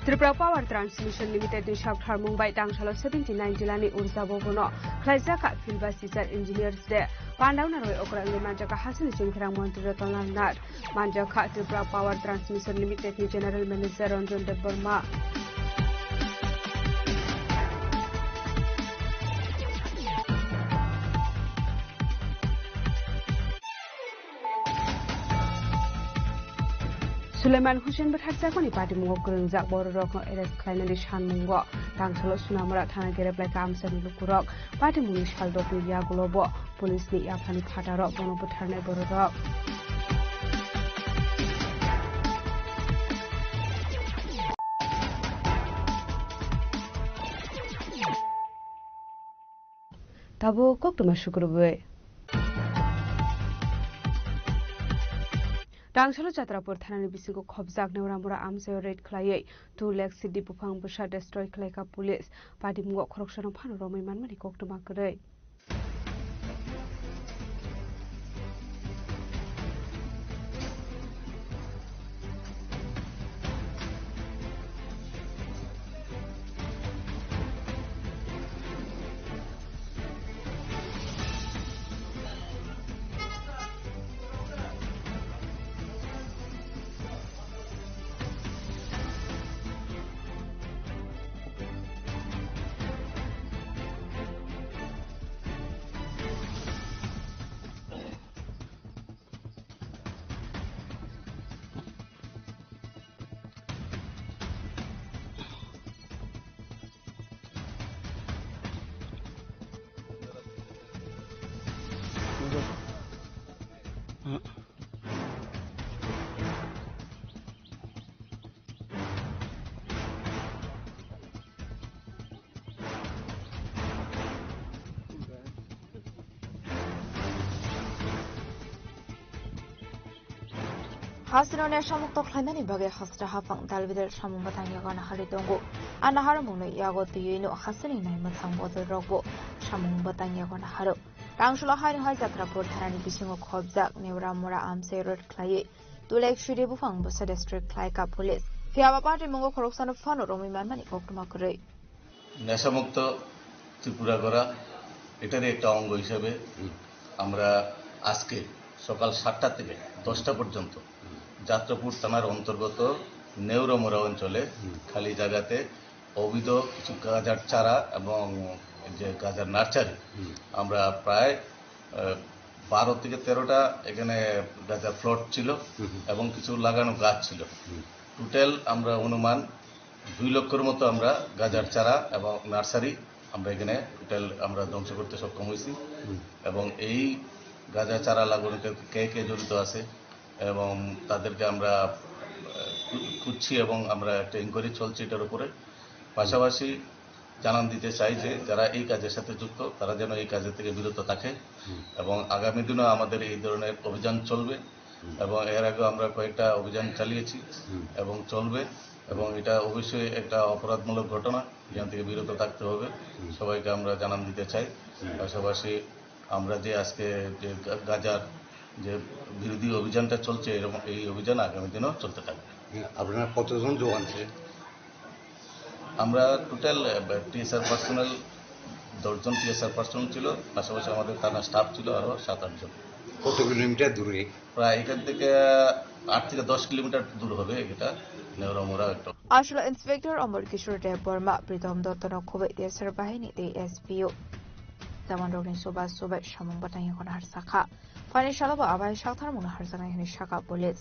Tripura Power Transmission Limited in Shakthar Mumbai Tangshala 79 Jilani Urza Bobono Klaizaka Filba Sisar Engineers Day Pandauna Roy Okra Manjaka Hasan Singhrang Montratolan Nat Manjaka Tripura Power Transmission Limited General Manager Ranjan Deborma Suleiman Hussein berhasil Pati Mungo Kurungjak Borok arrest Klainani Shanmungo Tangsalo Sunamura Thana Gerep Laika Amsani Lukurok Pati Mungi Shaldok Niya Gulobo Police ni Yapani Phatarok Bono Putarne Borok Tabo কক্টমা শুক্রবে Rangshalo Chatrapur Thanani Bisingo Khobjak Neuramura Amsayo Raid Klayei 2 lakh Sidi Bufang Busha destroy Klayka Police Padimgo Khorokshano Phano Romi Manmani Koktuma Kare Hasinonia Shamuk Toklanani Bage Hastra Hapang Dalvidal Shamun Batanga Haritongo, and Haramuno Yago Tino Hasini Matang Water Robo, Shamun Batanga Haro. Rangshula High Hazatrapur Tarani Bisingo Kobzak, Neuramura Amse Road Claye, 2 lakh Shuri Bufang Busa District Clayka Police. Fiaba Party Mungo Koroksan of Fano Romi Mamani Koktumakure. Nesamukto Tripuragora, Itare Tong Goishabe, Amra Aske, Sokal Satate, Tosta Purjanto. Jatrapur থানার অন্তর্গত নেউরামোড়া অঞ্চলে খালি জায়গাতে অবৈধ কিছু গাঁজার চারা এবং যে গাঁজার নার্সারি আমরা প্রায় 12 থেকে 13টা এখানে গাঁজার প্লট ছিল এবং কিছু লাগানো গাছ ছিল টোটাল আমরা অনুমান 2 লক্ষের মতো আমরা গাঁজার চারা এবং নার্সারি আমরা এখানে টোটাল আমরা ধ্বংস করতে সক্ষম হয়েছি এবং এই গাঁজা চারা লাগানোতে কে কে জড়িত আছে এবং তাদেরকে আমরা খুঁজছি এবং আমরা একটা ইনকোয়ারি চলছে এটার উপরে পাশাপাশি জানান দিতে চাই যে যারা এই কাজের সাথে যুক্ত তারা যেন এই কাজের থেকে বিরত থাকে এবং আগামী দিনেও আমাদের এই ধরনের অভিযান চলবে এবং এর আগে আমরা কয়েকটা অভিযান চালিয়েছি এবং চলবে এবং এটা অবশ্যই একটা অপরাধমূলক ঘটনা এখান থেকে বিরত থাকতে হবে সবাইকে আমরা জানান দিতে চাই পাশাপাশি আমরা যে আজকে যে গাজার যে বিরোধী অভিযানটা চলছে এরকম এই অভিযান আগামী দিনেও চলতে থাকবে আপনারা কতজন জওয়ান ছিলেন আমরা টোটাল টিএসআর পার্সোনাল 10 জন টিএসআর পার্সোনাল ছিল পাশাপাশি আমাদের থানা স্টাফ ছিল আরো 7-8 জন কত কিলোমিটার দূরে প্রায় এখান থেকে 8 থেকে 10 কিলোমিটার দূর হবে এটা নেউরামোড়া একটা আসলে ইন্সপেক্টর অমর কিশোর দেব বর্মা প্রীতম দত্ত নখবে টিএসআর বাহিনী এসপিও তেমন রনি সুভাষ সুভাষ সামং বাটাই এখন হার শাখা ফানি শালাবা আবাই সাথার মনে হার জানাই হেনে শাখা police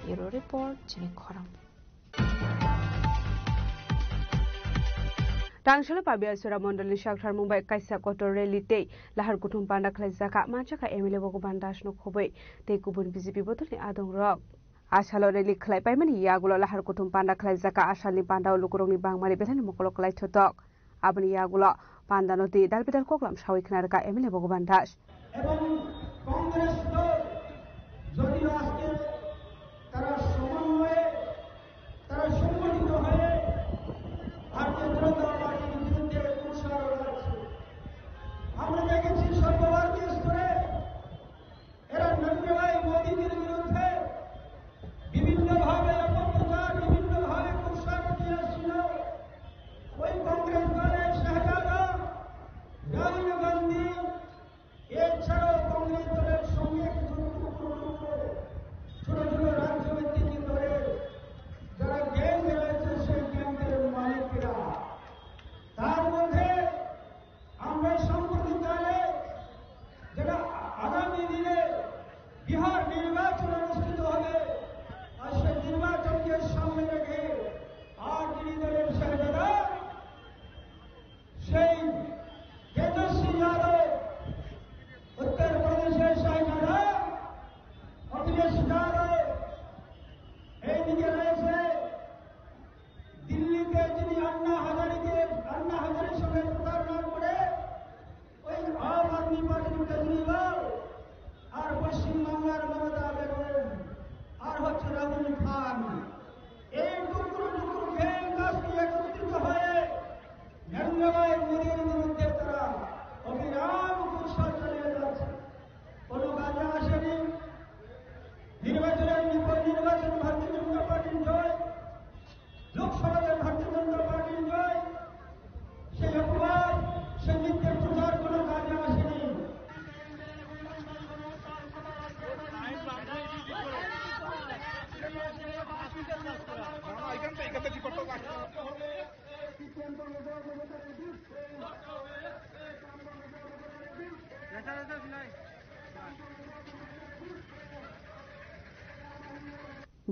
Euro report Jini Khoram. Rangshalo Pabiasura Mondali Shakhar Mumbai Kaisa Kotor Relite Lahar Kutum Panda Klazaka Manchaka Emile Bogo Bandash no Kobe Te Kubun BJP Botoni Adong Rock Ashalo Reli Klai Paimani Yagulo Lahar Kutum Panda Klazaka Ashali Panda Lukuroni Bangmari Betan Mokolo Klai Totok Abni Yagulo Panda Noti Dalbidal Koklam Shawik Naraka Emile Bogo Bandash বিভিন্ন ভাবে অপপ্রচার বিভিন্ন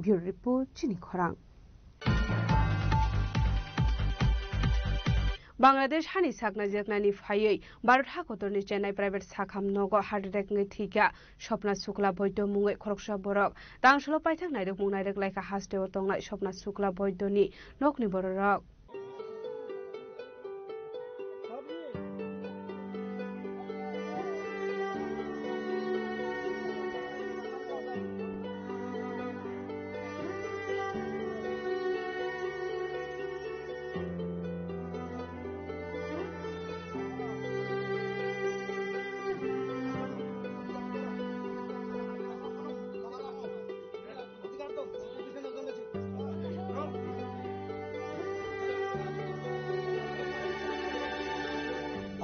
bureau report চিনি খরাং বাংলাদেশ হানি সাকনা জেকনানি ফাইयै भारत हाखतरनि चेन्नाई प्राइवेट साखाम नगो हार्ट अटैक नि थीका सपना शुक्ला बৈদ্য मुङै खरकसा बरक दांसलो पाइथां नायरक मुं नायरक लाइका हास्टेव तंनाय सपना शुक्ला बৈদ্যनि नकनि बरक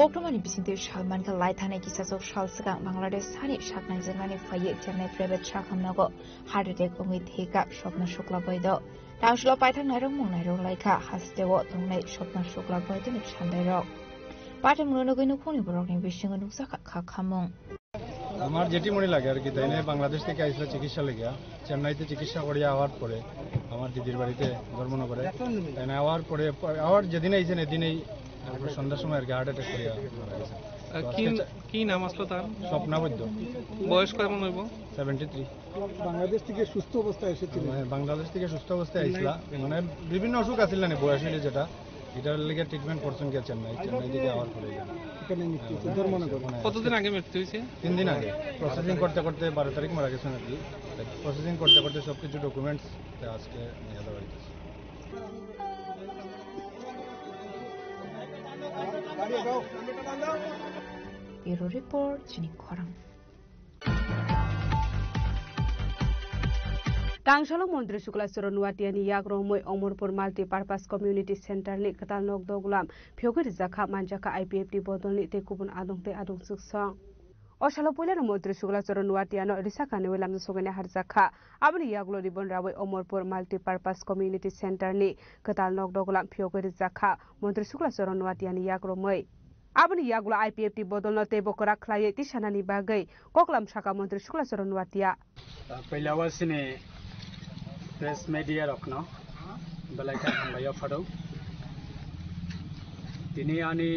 Koktomani bisintir Salman ka laithane kisasok salsga Bangladesh hani saknai jengani faye Chennai private sakhamnago heart attack ongi theka Sopna Shukla Bৈদ্য Tangshlo paithang nairong mung nairong laika hastewo tongnai Sopna Shukla Bৈদ্য ni sandairok Patam nunogoi nukhoni borokni bishingo nuksa khamung আমার যেটি মনে লাগে আর কি তাইনে বাংলাদেশ থেকে আইছিল চিকিৎসা লেগিয়া চেন্নাইতে চিকিৎসা করিয়া আওয়ার পরে আমার দিদির বাড়িতে ধর্মনগরে তাইনে আওয়ার পরে আওয়ার যেদিন আইছেন এদিনেই সন্ধ্যার সময় আর কি হার্ট অ্যাটাক করিয়া মারা গেছে কি নাম আসলো তার স্বপ্না বৈদ্য বয়স কেমন হইব 73 বাংলাদেশ থেকে সুস্থ অবস্থায় এসেছিল বাংলাদেশ থেকে সুস্থ অবস্থায় আইছিলা মানে বিভিন্ন অসুখ আছিল না বয়স হইলে যেটা এটার লেগে ট্রিটমেন্ট করছেন কি চেন্নাই থেকে আওয়ার পরে এখানে মৃত্যু ধর্মনগর কতদিন আগে মৃত্যু হয়েছে 3 দিন আগে প্রসেসিং করতে করতে 12 তারিখ মারা গেছেন আর কি প্রসেসিং করতে করতে সবকিছু ডকুমেন্টস আজকে নিয়ে দেওয়া হয়েছে Bureau Report Chini Khorang Tangshalo Mantri Shukla Soro Nuatiani Yagromoi Omorpur Multi Purpose Community Center ni Katal Nok Doglam Phyogur Zakha Manjaka IPFT Bodolni te Kubun Adongte Adong Suksang Oshalo Puler Mantri Shukla Soro Nuatiano Risakane Welam Sogane Harzakha Abni Yaglo Ribon Rawe Omorpur Multi Purpose Community Center ni Katal Nok Doglam Phyogur Zakha Mantri Shukla Soro Nuatiani Yagromoi Abni Yaglo IPFT Bodolno te Bokora Khlaye Tishanani Bagai Koklam Shaka Mantri Shukla Soro Nuatia Pelawasine Press media rokno balaika hambayo fado tini ani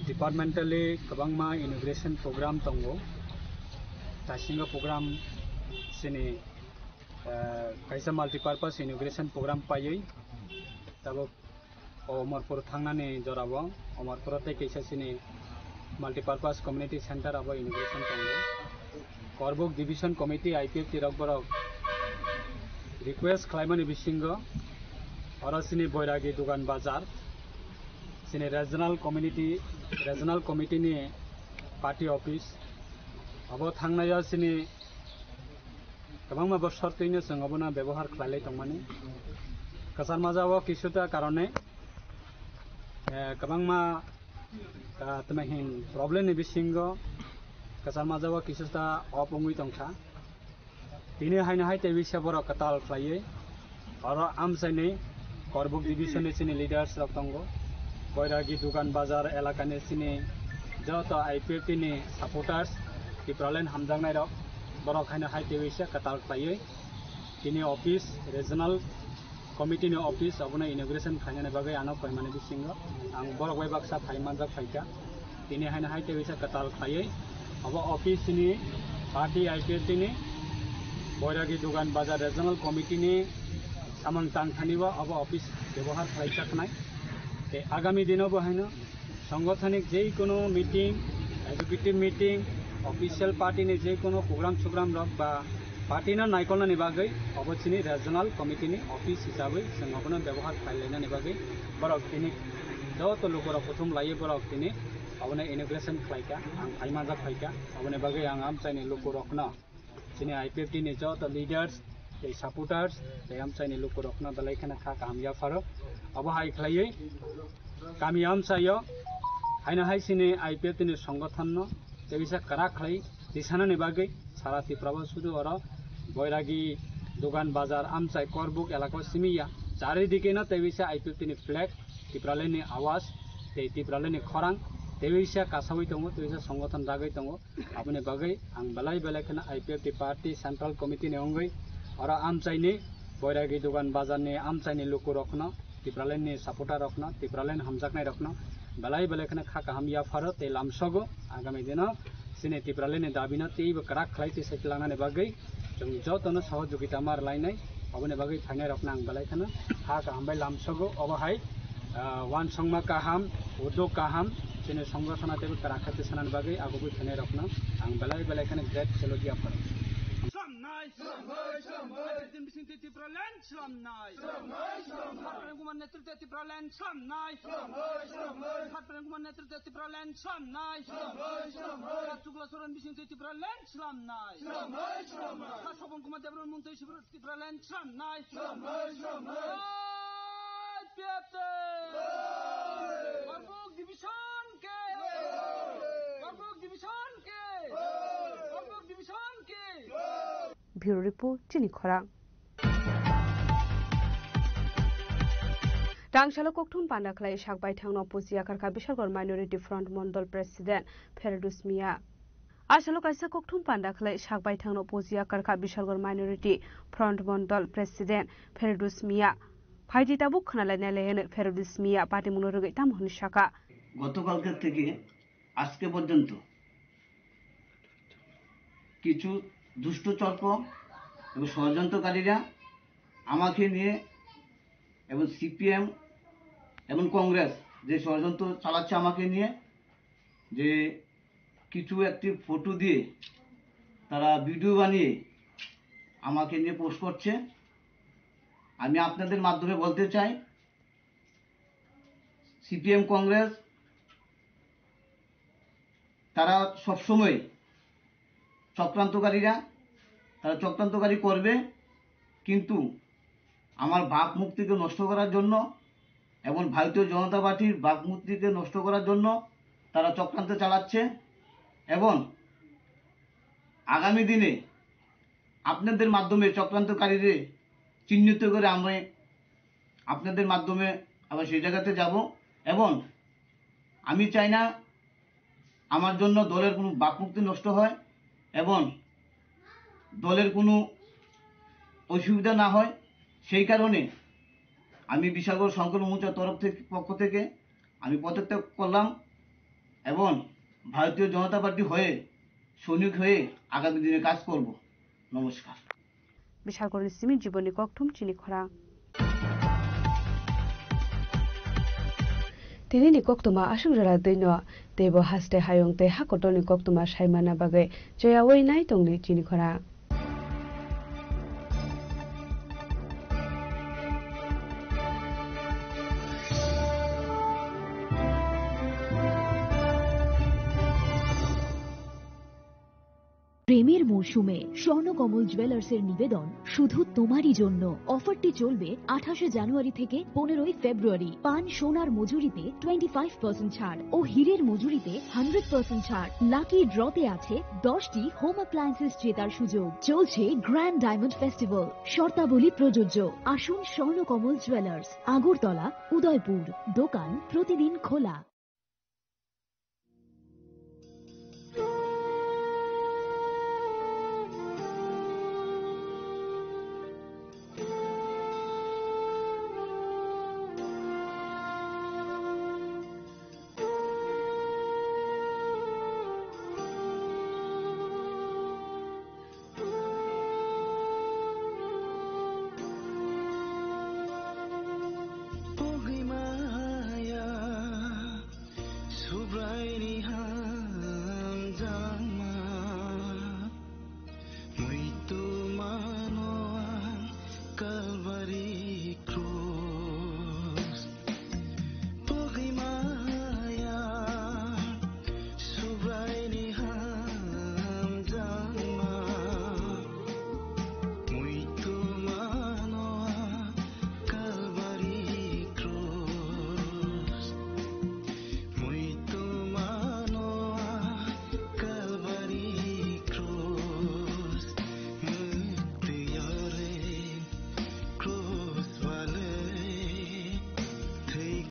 departmentally kabangma inauguration program tongo tasinga program sini kaisa multipurpose inauguration program payoi tabo Omorpur thangnani jorabo Omorpur te kaisa sini multipurpose community center abo inauguration tongo Korbuk division committee IPFT rokborok request Klaimani Bishingo Orasini Boiragi Dugan Bazar Sini regional committee ni party office Abo Thangnaya Sini Kabangma Boshortine Sangabona Bebohar Klale Tomani Kasar Mazawa Kisuta Karone Kabangma Tamahin problem ni Bishingo Kasar Mazawa Kisuta Opungui Tongsa Tini haina hai televisa boro katal khlaye aro amsaine Korbuk division ni sini leaders rok tongo Boiragi dukan bazar elaka ni sini joto IPFT ni supporters Tipralen hamjangnai rok borok haina hai televisa katal khlaye tini office regional committee ni office abuna inauguration khainani bagai ano koimani bisingo ang borok bai baksa phaimanjak phaika tini haina hai televisa katal khlaye abo office ni party IPFT ni Boiragi Dugan Bazar Regional Committee ni samang tangkhaniwa abo office ব্যবহার খাইছাকনাই তে আগামী দিনও বহাইনো সাংগঠনিক যেই কোনো meeting executive meeting official party নি যে কোনো প্রোগ্রাম রক বা পার্টি না নাইকলনা নিবাগৈ অবচিনি রিজনাল কমিটি নি অফিস হিসাবে সংগঠন ব্যবহার খাইলাইনা নিবাগৈ বরক তিনি যত লোকরা প্রথম লাইয়ে বরক তিনি abone inauguration khlaika ang phaimanja khaika abone bagai ang amchaini lokorokna chini IPFT ni jot leaders ei supporters ei amchaini lokorokna balaikana kha kamya pharo abo hai khlaiye kami amchayo haina hai sini IPFT ni সংগঠন tebisa kara khlai disana ni bagai sara tipraba sudu ora boiragi dogan bazar amchai korbuk elako simiya চারিদিকে না tebisa IPFT ni flag tiprale ni awas tei tiprale ni khorang तेविसा कासावै दङ तेविसा संगठन दागै दङ आबुनि बागै आं बेलाय बेलायखौनो IPFT party central committee ने अंगै और आमचाइनि बैरागी दुकान बाजारनि आमचाइनि लोको रखनो तिप्रालेननि सापोर्टार रखनो तिप्रालेन हमजाकनाय रखनो बेलाय बेलायखौनो खाका हम याफारो ते लामसगो आगामी दिन सिने तिप्रालेननि दाबिना तेबो कराक खलाइते साइखलांनानै बागै जों जतनो सहयोगिता मार लायनाय आबुनि बागै थानाय रखना आं बेलायखौनो खाका हमबाय लामसगो अबहाय वान संमा काहाम उद्योग काहाम सिने संगठना तेबो कराखाते सानान बागै आगुबै थानाय रखना आं बेलाय बेलायखौनो great सेलोगिया pharaoh Bureau Report Chini Khorang Rangshalo Koktun Pandaklai Shakbai Thangno Pusia Karka Bishargor Minority Front Mondol President Feridus Mia Ashalo Kaisa Koktun Pandaklai Shakbai Thangno Pusia Karka Bishargor Minority Front Mondol President Feridus Mia Phaiti Tabu Khanalai Nalene Feridus Mia Party Munorugai Tamhon Shaka গতকালকে থেকে আজকে পর্যন্ত কিছু দুষ্ট চক্র এবং ষড়যন্ত্রকারীরা আমাকে নিয়ে এবং সিপিএম এবং কংগ্রেস যে ষড়যন্ত্র চালাচ্ছে আমাকে নিয়ে যে কিছু একটি ফটো দিয়ে তারা ভিডিও বানিয়ে আমাকে নিয়ে পোস্ট করছে আমি আপনাদের মাধ্যমে বলতে চাই সিপিএম কংগ্রেস তারা সব সময় চক্রান্তকারীরা তারা চক্রান্তকারী করবে কিন্তু আমার ভাবমূর্তিকে নষ্ট করার জন্য এবং ভারতীয় জনতা পার্টির ভাবমূর্তিকে নষ্ট করার জন্য তারা চক্রান্ত চালাচ্ছে এবং আগামী দিনে আপনাদের মাধ্যমে চক্রান্তকারীদের চিহ্নিত করে আমরা আপনাদের মাধ্যমে আবার সেই জায়গাতে যাব এবং আমি চাই না আমার জন্য দলের কোনো ভাবমূর্তি নষ্ট হয় এবং দলের কোনো অসুবিধা না হয় সেই কারণে আমি বিশালগড় সংকল্প মোর্চার পক্ষ থেকে আমি পদত্যাগ করলাম এবং ভারতীয় জনতা পার্টি হয়ে সৈনিক হয়ে আগামী দিনে কাজ করব নমস্কার বিশালগড়ের সিমির জীবনী ককঠুম চিনি খরা তিনি ni koktuma ashugrara deino tebo haste hayong te hakotoni koktuma saimana bagai joyawei nai tongni chini khora প্রেমের মৌসুমে স্বর্ণকমল জুয়েলার্সের নিবেদন শুধু তোমারই জন্য অফারটি চলবে 28 জানুয়ারি থেকে 15 ফেব্রুয়ারি পান সোনার মজুরিতে 25% ছাড় ও হীরের মজুরিতে 100% ছাড় লাকি ড্রতে আছে 10টি হোম অ্যাপ্লায়েন্সেস জেতার সুযোগ চলছে গ্র্যান্ড ডায়মন্ড ফেস্টিভ্যাল শর্তাবলী প্রযোজ্য আসুন স্বর্ণকমল জুয়েলার্স আগরতলা উদয়পুর দোকান প্রতিদিন খোলা